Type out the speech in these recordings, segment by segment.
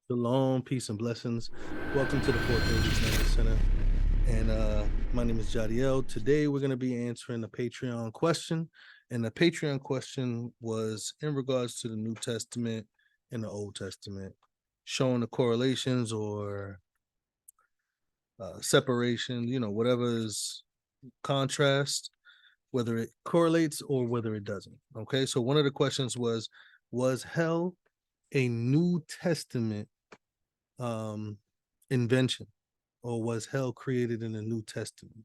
Shalom, peace, and blessings. Welcome to the 430 Islamic Center. And my name is Jadiel. Today we're going to be answering a Patreon question. And the Patreon question was in regards to the New Testament and the Old Testament, showing the correlations or separation, whatever is contrast, whether it correlates or whether it doesn't. Okay, so one of the questions was hell a New Testament invention, or was hell created in the New Testament?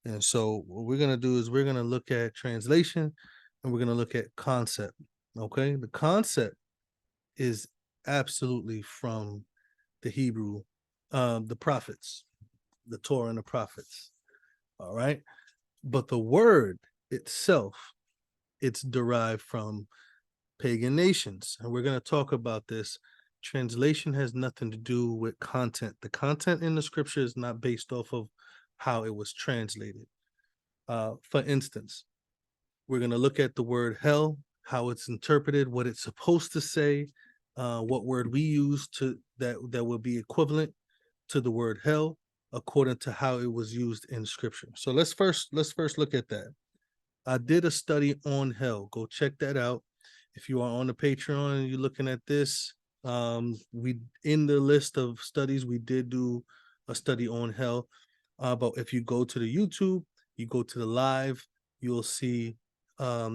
And so what we're going to do is we're going to look at translation and we're going to look at concept. Okay, the concept is absolutely from the Hebrew, the prophets, the Torah and the prophets. All right, but the word itself, it's derived from pagan nations, and we're going to talk about this. Translation has nothing to do with content. The content in the scripture is not based off of how it was translated. For instance, we're going to look at the word hell, how it's interpreted, what it's supposed to say, what word we use to that would be equivalent to the word hell according to how it was used in scripture. So let's first look at that. I did a study on hell. Go check that out. If you are on the Patreon and you're looking at this, we in the list of studies, we did do a study on hell. But if you go to the YouTube, you go to the live, you'll see a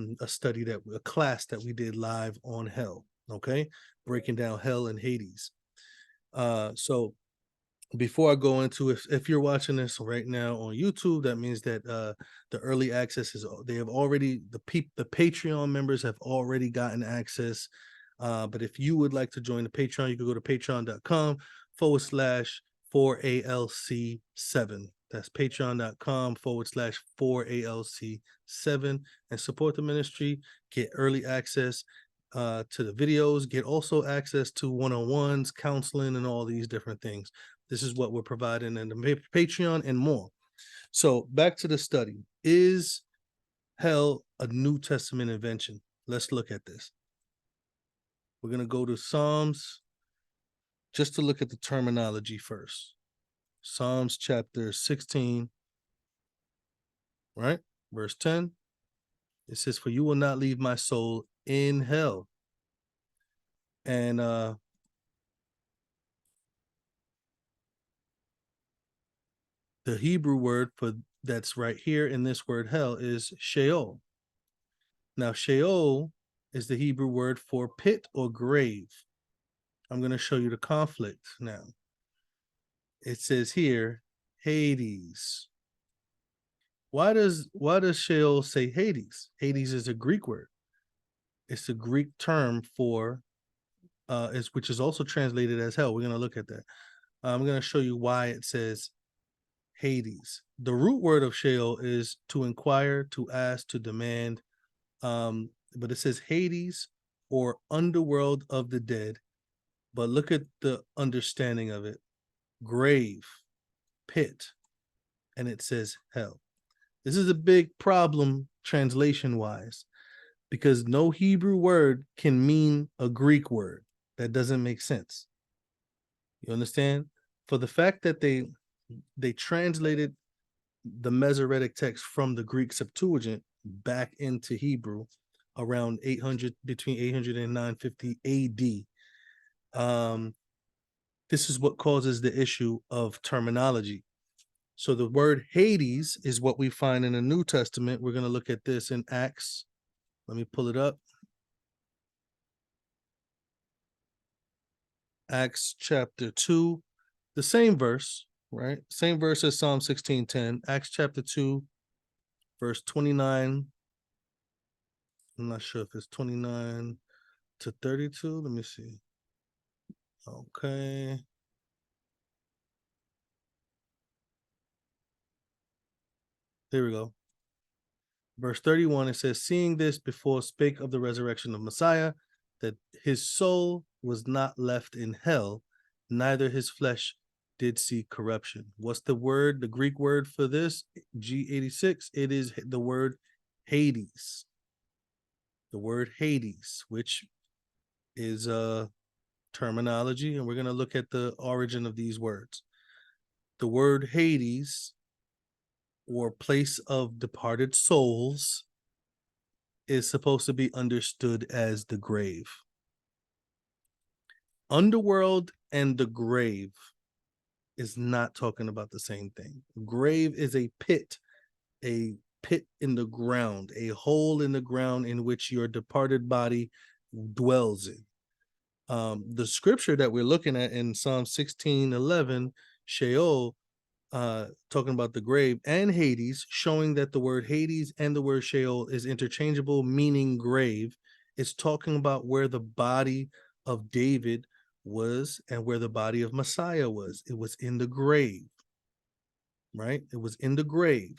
class that we did live on hell. Okay, breaking down hell and Hades. So before I go into, if you're watching this right now on YouTube, that means that the early access is, they have already, the Patreon members have already gotten access. But if you would like to join the Patreon, you can go to patreon.com/4ALC7. That's patreon.com/4ALC7 and support the ministry, get early access to the videos, get also access to one-on-ones, counseling, and all these different things. This is what we're providing in the Patreon and more. So back to the study. Is hell a New Testament invention? Let's look at this. We're going to go to Psalms just to look at the terminology first. Psalms chapter 16, right? Verse 10. It says, "For you will not leave my soul in hell." And the Hebrew word for that's right here in this word hell is Sheol. Now, Sheol is the Hebrew word for pit or grave. I'm going to show you the conflict now. It says here, Hades. Why does Sheol say Hades? Hades is a Greek word. It's a Greek term for, which is also translated as hell. We're going to look at that. I'm going to show you why it says Hades. The root word of Sheol is to inquire, to ask, to demand. But it says Hades, or underworld of the dead. But look at the understanding of it. Grave, pit, and it says hell. This is a big problem translation-wise, because no Hebrew word can mean a Greek word. That doesn't make sense. You understand? For the fact that they translated the Masoretic text from the Greek Septuagint back into Hebrew around 800, between 800 and 950 AD. This is what causes the issue of terminology. So the word Hades is what we find in the New Testament. We're going to look at this in Acts. Let me pull it up. Acts chapter 2, the same verse, right? Same verse as Psalm 16:10. Acts chapter 2, verse 29. I'm not sure if it's 29 to 32. Let me see. Okay. There we go. Verse 31, it says, seeing this before spake of the resurrection of Messiah, that his soul was not left in hell, neither his flesh did see corruption. What's the word, the Greek word for this? G86, it is the word Hades. The word Hades, which is a terminology, and we're going to look at the origin of these words. The word Hades, or place of departed souls, is supposed to be understood as the grave. Underworld and the grave is not talking about the same thing. Grave is a pit in the ground, a hole in the ground in which your departed body dwells in. The scripture that we're looking at in Psalm 16:11, Sheol, talking about the grave, and Hades, showing that the word Hades and the word Sheol is interchangeable, meaning grave. It's talking about where the body of David was and where the body of Messiah was. It was in the grave, right? It was in the grave.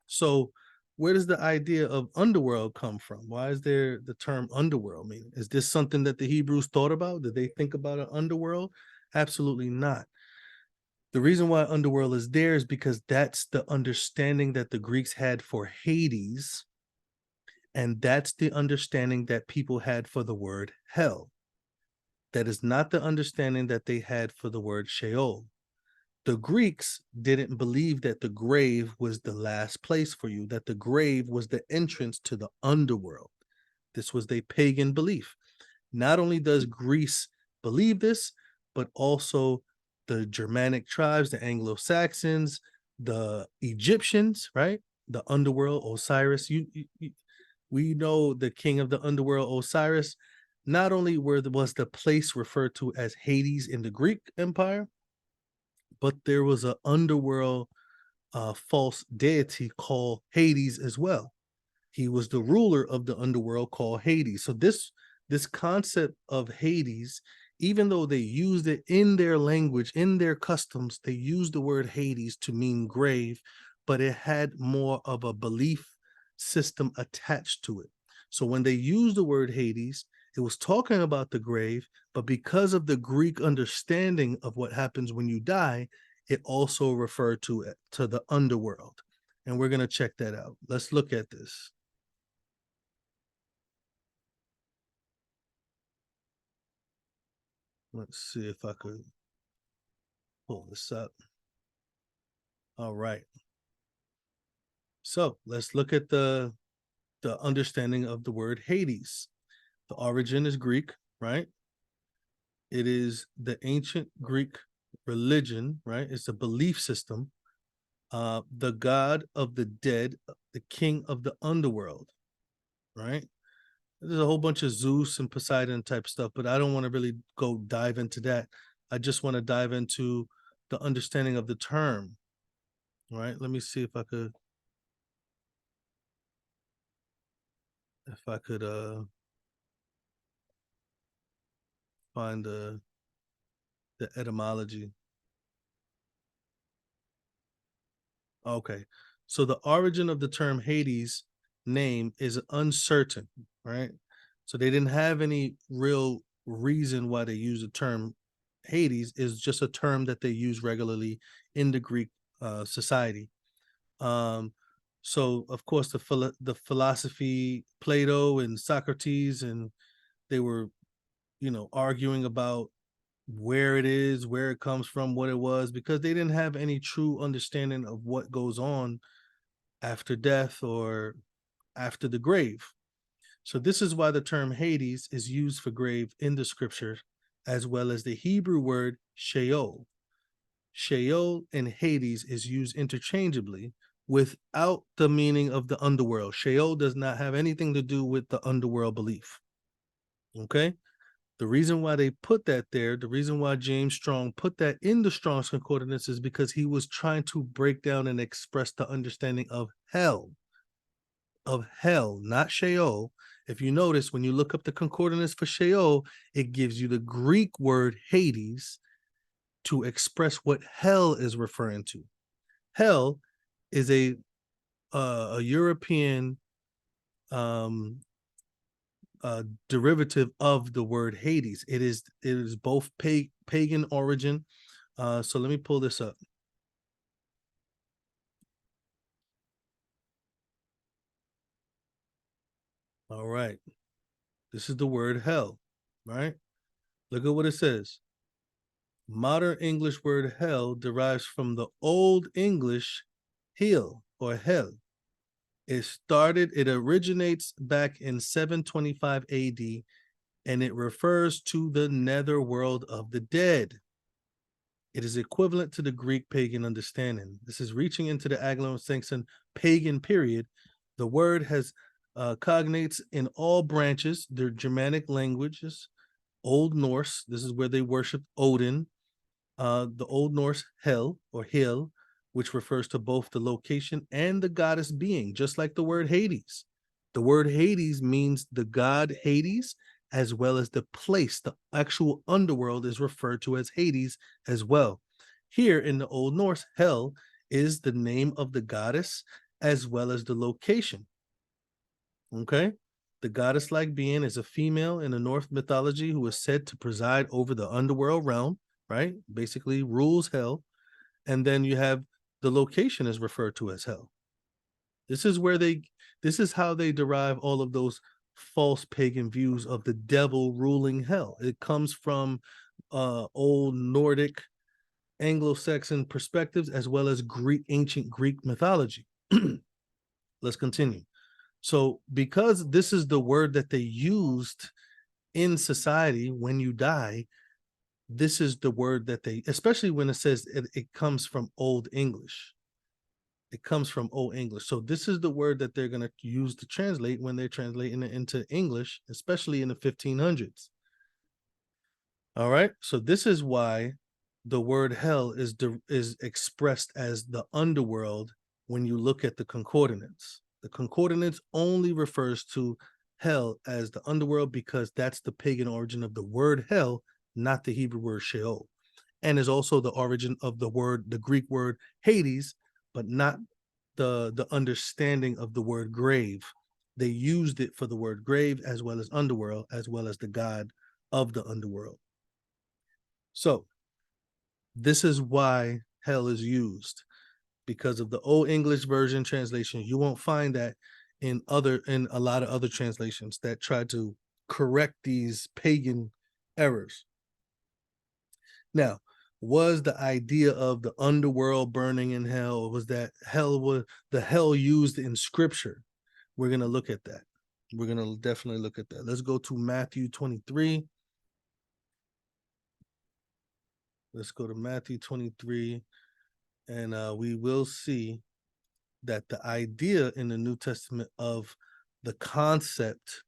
So where does the idea of underworld come from? Why is there the term underworld meaning? Is this something that the Hebrews thought about? Did they think about an underworld? Absolutely not. The reason why underworld is there is because that's the understanding that the Greeks had for Hades, and that's the understanding that people had for the word hell. That is not the understanding that they had for the word Sheol. The Greeks didn't believe that the grave was the last place for you, that the grave was the entrance to the underworld. This was their pagan belief. Not only does Greece believe this, but also the Germanic tribes, the Anglo-Saxons, the Egyptians, right? The underworld, Osiris. We know the king of the underworld, Osiris. Not only was the place referred to as Hades in the Greek Empire, but there was an underworld false deity called Hades as well. He was the ruler of the underworld called Hades. So this concept of Hades, even though they used it in their language, in their customs, they used the word Hades to mean grave, but it had more of a belief system attached to it. So when they used the word Hades, it was talking about the grave, but because of the Greek understanding of what happens when you die, it also referred to the underworld. And we're going to check that out. Let's look at this. Let's see if I could pull this up. All right. So let's look at the understanding of the word Hades. The origin is Greek, right? It is the ancient Greek religion, right? It's a belief system. The god of the dead, the king of the underworld, right? There's a whole bunch of Zeus and Poseidon type stuff, but I don't want to really go dive into that. I just want to dive into the understanding of the term. All right, let me see if I could find the etymology. Okay, so the origin of the term Hades name is uncertain, right? So they didn't have any real reason why they use the term Hades. Is just a term that they use regularly in the Greek society. So of course the philosophy, Plato and Socrates, and they were, arguing about where it is, where it comes from, what it was, because they didn't have any true understanding of what goes on after death or after the grave. So this is why the term Hades is used for grave in the scripture, as well as the Hebrew word Sheol. Sheol and Hades is used interchangeably without the meaning of the underworld. Sheol does not have anything to do with the underworld belief. Okay? The reason why they put that there, the reason why James Strong put that in the Strong's Concordance is because he was trying to break down and express the understanding of hell, not Sheol. If you notice, when you look up the concordance for Sheol, it gives you the Greek word Hades to express what hell is referring to. Hell is a European derivative of the word Hades. It is both pagan origin. So let me pull this up. All right. This is the word hell, right? Look at what it says. Modern English word hell derives from the Old English hell or hell. It originates back in 725 AD, and it refers to the netherworld of the dead. It is equivalent to the Greek pagan understanding. This is reaching into the Anglo-Saxon pagan period. The word has cognates in all branches. Their Germanic languages, Old Norse. This is where they worship Odin. The Old Norse Hel or Hel, which refers to both the location and the goddess being, just like the word Hades. The word Hades means the god Hades, as well as the place. The actual underworld is referred to as Hades as well. Here in the Old Norse, Hel is the name of the goddess as well as the location. Okay? The goddess-like being is a female in the Norse mythology who is said to preside over the underworld realm, right? Basically rules hell. And then you have the location is referred to as hell. This is how they derive all of those false pagan views of the devil ruling hell. It comes from old Nordic Anglo-Saxon perspectives as well as ancient Greek mythology. Let's continue. So because this is the word that they used in society when you die, this is the word that they, especially when it says it comes from Old English. It comes from Old English. So this is the word that they're going to use to translate when they're translating it into English, especially in the 1500s. All right. So this is why the word hell is expressed as the underworld when you look at the concordance. The concordance only refers to hell as the underworld because that's the pagan origin of the word hell, not the Hebrew word Sheol, and is also the origin of the Greek word Hades, but not the understanding of the word grave. They used it for the word grave as well as underworld, as well as the god of the underworld. So this is why hell is used, because of the Old English version translation. You won't find that in a lot of other translations that try to correct these pagan errors. Now, was the idea of the underworld burning in hell, or was that hell was the hell used in scripture? We're going to look at that. We're going to definitely look at that. Let's go to Matthew 23. Let's go to Matthew 23, and we will see that the idea in the New Testament of the concept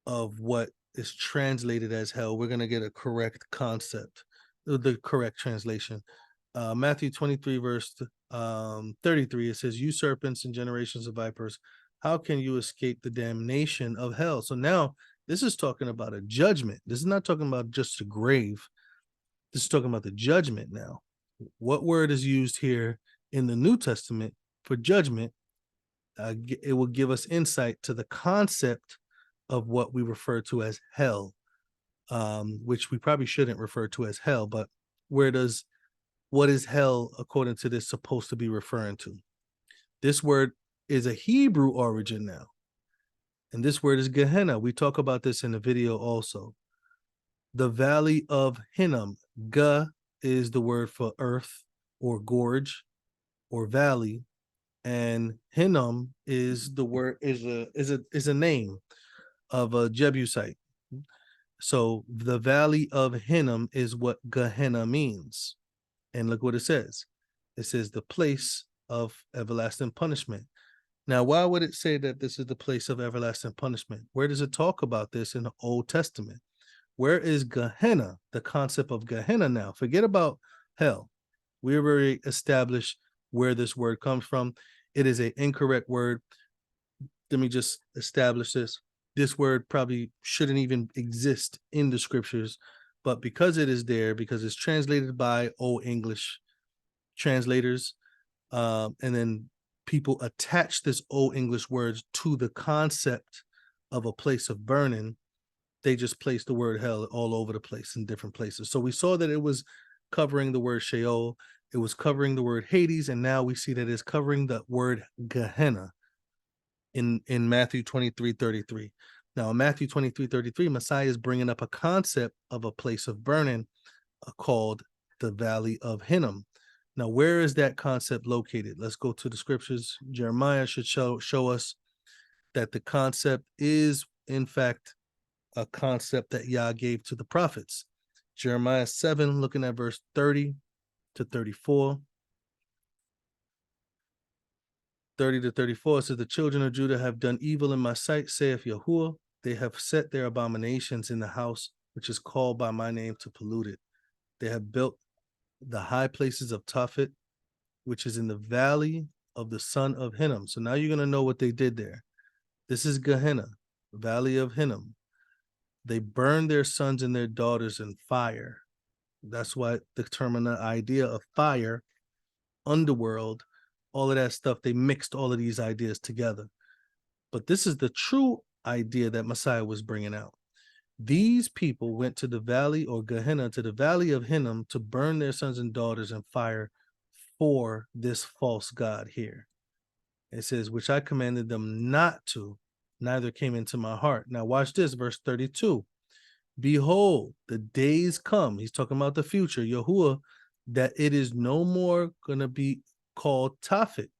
of what is translated as hell, we're going to get a correct concept, the correct translation. Matthew 23, verse 33, it says, "You serpents and generations of vipers, how can you escape the damnation of hell?" So now this is talking about a judgment. This is not talking about just a grave. This is talking about the judgment now. What word is used here in the New Testament for judgment? It will give us insight to the concept of what we refer to as hell, which we probably shouldn't refer to as hell, but what is hell according to this supposed to be referring to? This word is a Hebrew origin now, and this word is Gehenna. We talk about this in the video also. The valley of Hinnom. Ge is the word for earth or gorge or valley, and Hinnom is the word is a name of a Jebusite. So the valley of Hinnom is what Gehenna means. And look what it says. It says the place of everlasting punishment. Now, why would it say that this is the place of everlasting punishment? Where does it talk about this in the Old Testament? Where is Gehenna, the concept of Gehenna now? Forget about hell. We already established where this word comes from. It is an incorrect word. Let me just establish this. This word probably shouldn't even exist in the scriptures, but because it is there, because it's translated by Old English translators, and then people attach this Old English words to the concept of a place of burning. They just placed the word hell all over the place in different places. So we saw that it was covering the word Sheol, it was covering the word Hades, and now we see that it's covering the word Gehenna in Matthew 23:33. Now in Matthew 23:33, Messiah is bringing up a concept of a place of burning called the Valley of Hinnom. Now, where is that concept located? Let's go to the scriptures. Jeremiah should show us that the concept is, in fact, a concept that Yah gave to the prophets. Jeremiah 7, looking at verse 30 to 34. 30 to 34 says, the children of Judah have done evil in my sight, saith Yahuwah. They have set their abominations in the house, which is called by my name, to pollute it. They have built the high places of Tophet, which is in the valley of the son of Hinnom. So now you're going to know what they did there. This is Gehenna, valley of Hinnom. They burned their sons and their daughters in fire. That's why the term and the idea of fire, underworld, all of that stuff, they mixed all of these ideas together. But this is the true idea that Messiah was bringing out. These people went to the valley, or Gehenna, to the valley of Hinnom, to burn their sons and daughters in fire for this false god here. It says, which I commanded them not to, neither came into my heart. Now watch this, verse 32. Behold, the days come, he's talking about the future, yahuah, that it is no more going to be called Tophet,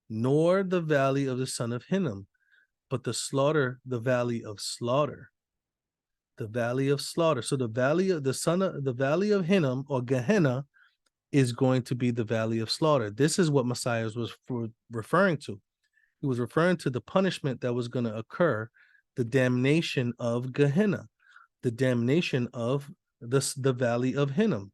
nor the valley of the son of Hinnom, but the valley of slaughter. The valley of slaughter. So the valley of the valley of Hinnom, or Gehenna, is going to be the valley of slaughter. This is what Messiah was referring to. He was referring to the punishment that was going to occur, the damnation of Gehenna, the damnation of the valley of Hinnom.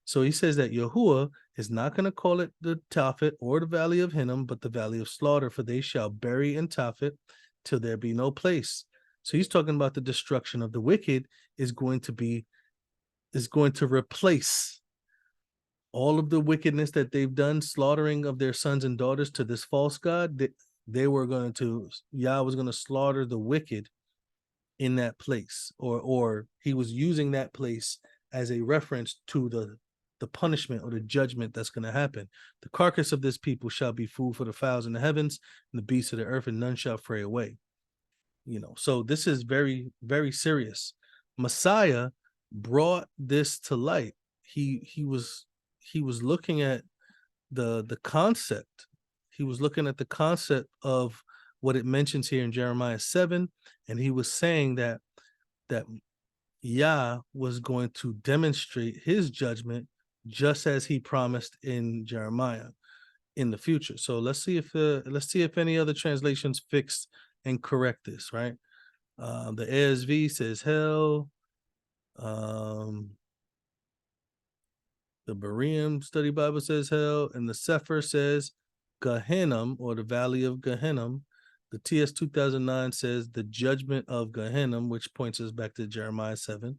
So he says that Yahuwah is not going to call it the Tophet or the valley of Hinnom, but the valley of slaughter, for they shall bury in Tophet till there be no place. So he's talking about the destruction of the wicked is going to replace all of the wickedness that they've done, slaughtering of their sons and daughters to this false god. Yah was going to slaughter the wicked in that place, or he was using that place as a reference to the punishment or the judgment that's going to happen. The carcass of this people shall be food for the fowls in the heavens and the beasts of the earth, and none shall fray away. So this is very, very serious. Messiah brought this to light. He was looking at the concept. He was looking at the concept of what it mentions here in Jeremiah 7, and he was saying that Yah was going to demonstrate his judgment just as he promised in Jeremiah in the future. So let's see if any other translations fix and correct this, right? The ASV says hell. The Berean Study Bible says hell, and the Sefer says Gehenna, or the valley of Gehenna. The TS 2009 says the judgment of Gehenna, which points us back to Jeremiah 7.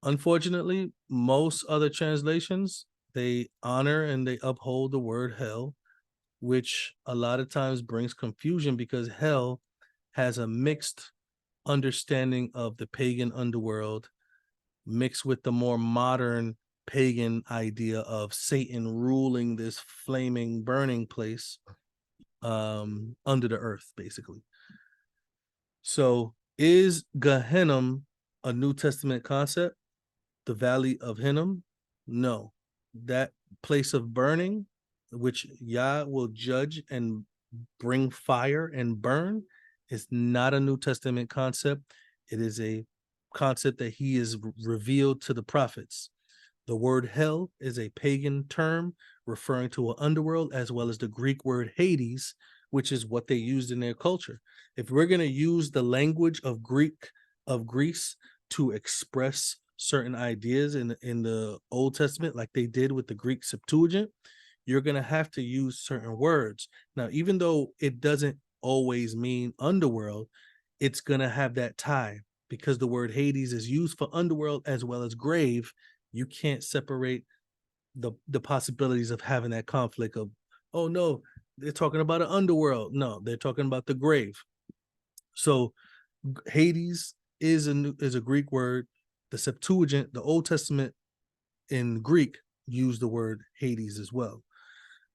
Unfortunately, most other translations, they honor and they uphold the word hell, which a lot of times brings confusion because hell has a mixed understanding of the pagan underworld mixed with the more modern pagan idea of Satan ruling this flaming, burning place under the earth, basically. So is Gehenna a New Testament concept? The valley of Hinnom? No. That place of burning, which Yah will judge and bring fire and burn, is not a New Testament concept. It is a concept that he is revealed to the prophets. The word hell is a pagan term referring to an underworld, as well as the Greek word Hades, which is what they used in their culture. If we're going to use the language of Greece to express certain ideas in the Old Testament, like they did with the Greek Septuagint, you're going to have to use certain words. Now, even though it doesn't always mean underworld, it's going to have that tie, because the word Hades is used for underworld as well as grave. You can't separate the possibilities of having that conflict of oh no, they're talking about an underworld. No, they're talking about the grave. So Hades is a Greek word. The Septuagint, the Old Testament in Greek, used the word Hades as well.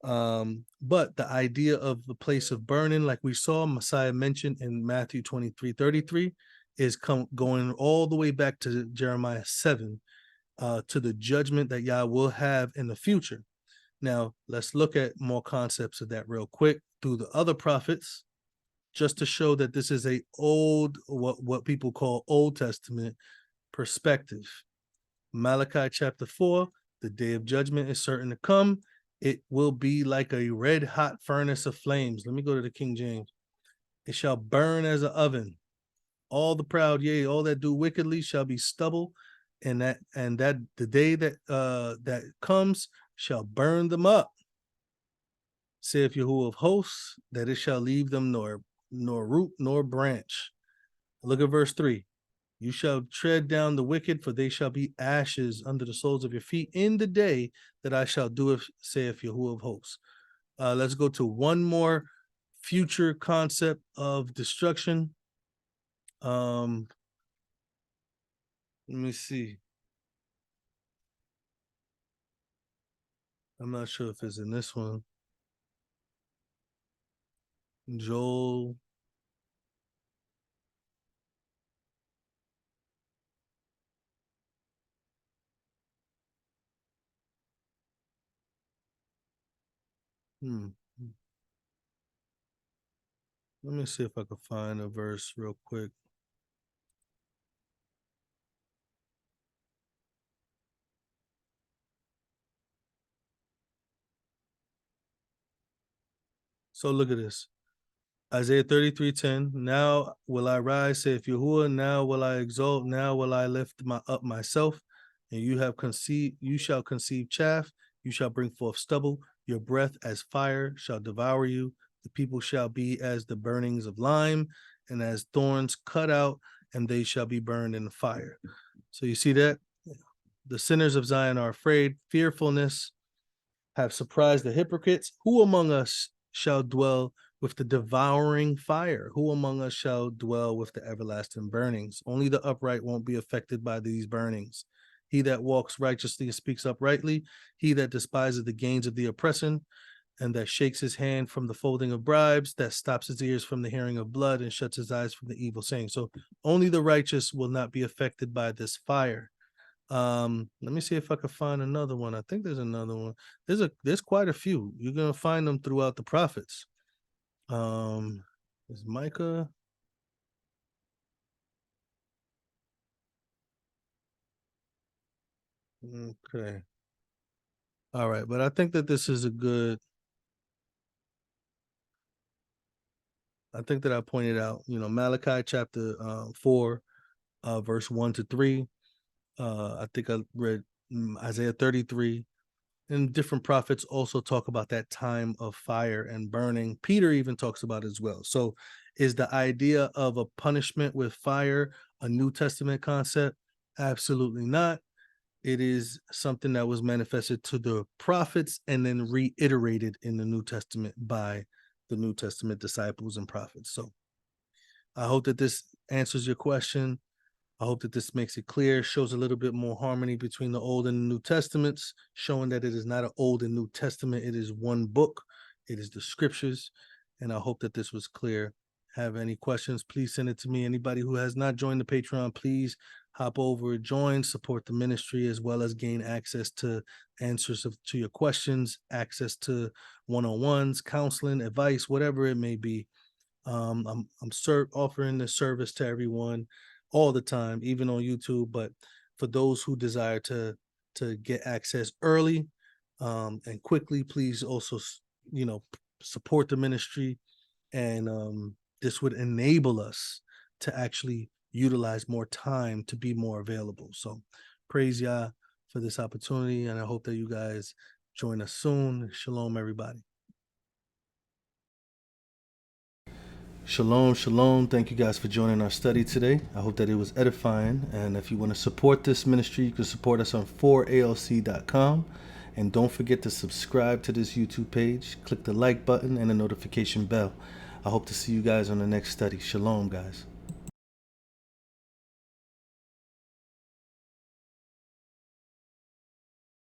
But the idea of the place of burning, like we saw Messiah mentioned in Matthew 23:33, is going all the way back to Jeremiah 7, to the judgment that Yah will have in the future. Now, let's look at more concepts of that real quick through the other prophets, just to show that this is a old, what people call Old Testament perspective. Malachi chapter 4, the day of judgment is certain to come. It will be like a red hot furnace of flames. Let me go to the King James. It shall burn as an oven. All the proud, yea, all that do wickedly shall be stubble, and that the day that comes shall burn them up. Saith Yahuwah of hosts, that it shall leave them nor root nor branch. Look at verse 3. You shall tread down the wicked, for they shall be ashes under the soles of your feet in the day that I shall do it, saith Yahuwah of hosts. Let's go to one more future concept of destruction. Let me see. I'm not sure if it's in this one. Joel. Let me see if I can find a verse real quick. So look at this. Isaiah 33:10. Now will I rise, saith Yahuwah, now will I exalt, now will I lift up myself, and you shall conceive chaff, you shall bring forth stubble, your breath as fire shall devour you, the people shall be as the burnings of lime, and as thorns cut out, and they shall be burned in the fire. So you see that? The sinners of Zion are afraid, fearfulness have surprised the hypocrites. Who among us shall dwell with the devouring fire? Who among us shall dwell with the everlasting burnings? Only the upright won't be affected by these burnings. He that walks righteously and speaks uprightly, he that despises the gains of the oppressor, and that shakes his hand from the folding of bribes, that stops his ears from the hearing of blood, and shuts his eyes from the evil saying. So only the righteous will not be affected by this fire. Let me see if I can find another one. I think there's another one. There's quite a few. You're gonna find them throughout the prophets. Is Micah? Okay. All right, but I think that this is a good. I think that I pointed out, Malachi chapter 4, verse 1-3. I think I read Isaiah 33. And different prophets also talk about that time of fire and burning. Peter even talks about it as well. So is the idea of a punishment with fire a New Testament concept? Absolutely not. It is something that was manifested to the prophets and then reiterated in the New Testament by the New Testament disciples and prophets. So I hope that this answers your question. I hope that this makes it clear, shows a little bit more harmony between the Old and the New Testaments, showing that it is not an Old and New Testament. It is one book. It is the scriptures. And I hope that this was clear. Have any questions, please send it to me. Anybody who has not joined the Patreon, please hop over, join, support the ministry, as well as gain access to answers to your questions, access to one-on-ones, counseling, advice, whatever it may be. I'm offering this service to everyone all the time, even on YouTube. But for those who desire to get access early and quickly, please also support the ministry, and this would enable us to actually utilize more time to be more available. So praise Yah for this opportunity, and I hope that you guys join us soon. Shalom, everybody. Shalom, shalom. Thank you guys for joining our study today. I hope that it was edifying. And if you want to support this ministry, you can support us on 4alc.com. And don't forget to subscribe to this YouTube page. Click the like button and the notification bell. I hope to see you guys on the next study. Shalom, guys.